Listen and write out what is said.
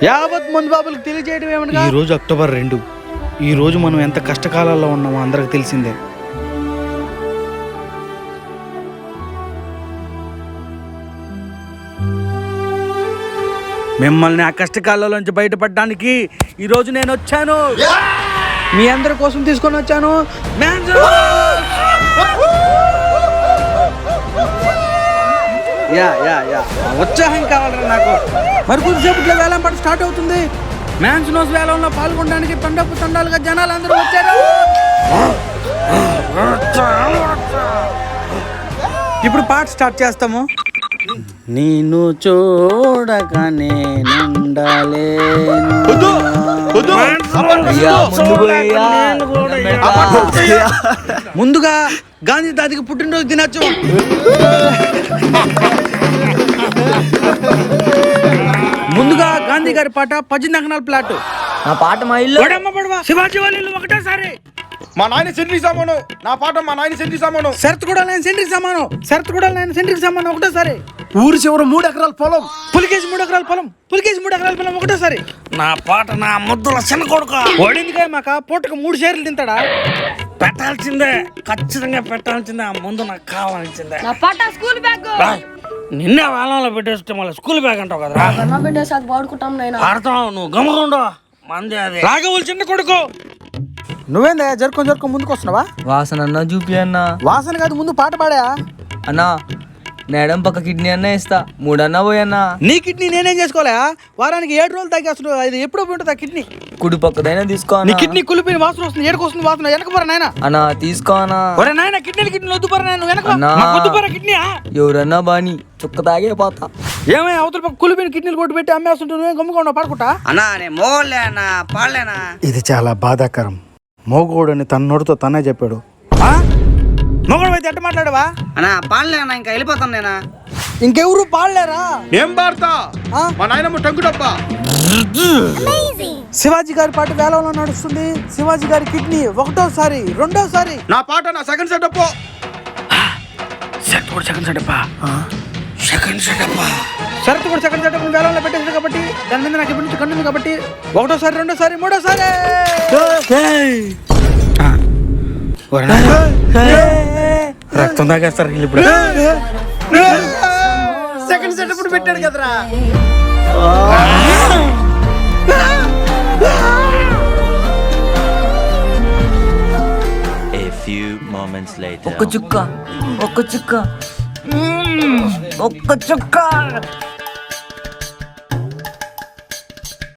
యావత్ మంది బాబులకు తెలియజేయడం ఏమనగా ఈ రోజు అక్టోబర్ 2. ఈ రోజు మనం ఎంత కష్టకాలాల్లో ఉన్నామో అందరికి తెలిసిందే. మిమ్మల్ని ఆ కష్టకాలంలోంచి బయటపడడానికి ఈ రోజు నేను వచ్చాను. మీ అందరి కోసం తీసుకొని వచ్చాను. ఉత్సాహం కావాలరా నాకు. మరి కొద్దిసేపట్లో వేలం పాట స్టార్ట్ అవుతుంది. మ్యాన్స్ నోస్ వేలంలో పాల్గొనడానికి తండపు తండాలుగా జనాలు అందరూ వచ్చారు. ఇప్పుడు పాట స్టార్ట్ చేస్తాము. నిన్ను చూడగానే ముందుగా గాంధీ తాతకి పుట్టినరోజు దినోత్సవం. ముందుగా గాంధీ గారి పాట 18 అంకణాల ప్లాట్. నా పాట మా ఇల్లు. శివాజీ వాళ్ళు ఒకటేసారి. మా నాయన సెంట్రీ సామాను. నా పాట మా నాయన సెంట్రీ సామాను. శరత్ కూడా నేను సెంట్రీకి సమానం. శరత్ కూడా నేను సెంట్రీకి సమానం ఒకటేసారి. ఊరి చివర 3 ఎకరాల పొలం. పులికేసి 3 ఎకరాల పొలం. పులికేసి 3 ఎకరాల పొలం ఒకటేసారి. నా పాట నా ముద్దుల చిన్న కొడుకు. ఓడిందిగా మాక పూటకు 3 షేర్లు తింటాడా? పెట్టాల్సిందే, ఖచ్చితంగా పెట్టాల్సిందే. ఆ ముందు నాకు కావాల్సిందే. నా పాట స్కూల్ బ్యాగ్. నిన్నే వేలంలో పెట్టేస్తే మళ్ళీ స్కూల్ బ్యాగ్ అంటావు కదా. అన్న పెట్టేసి అది వాడుకుంటాం నాయన. ఆడతావు నువ్వు, గమకుండా మంది అది. రాఘవులు చిన్న కొడుకు. నువ్వేందా జరుకొని ముందుకు వస్తున్నావా? వాసన అన్న చూపి అన్న. వాసన కాదు, ముందు పాట పాడా. అన్నా మేడం పక్క కిడ్నీ అన్న ఇస్తా. 3 అన్న పోయన్నా. నీ కిడ్నీ నేనేం చేసుకోలే. వారానికి 7 రోజులు తాగేస్తున్నావు. ఇది ఎప్పుడు ఉంటుంది ఆ కిడ్నీ? కుడి పక్కదైనా తీసుకో నీ కిడ్నీ కులిపోయిన వాసన వస్తుంది. ఏడుకొస్తుంది వాసన. వెనక పోరా నాయన. అన్నా తీసుకో అన్నా. ఒరే నాయన, కిడ్నీలు వద్దు పోరా నాయన. వెనక వద్దు పోరా కిడ్నీ. ఎవరన్నా బాని చుక్క తాగే పోతా. ఏమై అవతల పక్క కులిపోయిన కిడ్నీలు కొట్టి పెట్టి అమ్మేస్తుంటే నువ్వేం గమ్ముకుండా పడుకుంటా? అన్నా నేను మోగలే అన్నా, పాడలేనా? ఇది చాలా బాధాకరం. మోగోడు అని తన నోటితో తనే చెప్పాడు. మొగడు అయితే ఎట్ట మాట్లాడవా? అన్నా పాడలే అన్నా, ఇంకా వెళ్ళిపోతాను నేనా. ఇంకెవరు పాడలేరా? ఏం పాడతా? మా నాయనమ్మ టంకు డబ్బా. శివాజీ గారి పాట వేలంలో నడుస్తుంది. శివాజీ గారి కిడ్నీ ఒకటోసారి, రెండోసారి. నా పాట నా సెకండ్ సెటప్. సెకండ్ కూడా సెకండ్ సెటప్పా. సెకండ్ సెటప్పా. షరత్ కూడా సెకండ్ సెటప్ వేలంలో పెట్టేసాడు కాబట్టి దాని మీద నాకు ఇప్పటి నుంచి కన్నుంది కాబట్టి ఒకటోసారి, రెండోసారి, మూడోసారి. రక్తం తాగేస్తారు ఇప్పుడు. సెకండ్ సెటప్ పెట్టాడు కదరా. A few moments later. ఒక్క చుక్క, ఒక్క చుక్క, ఒక్క చుక్క.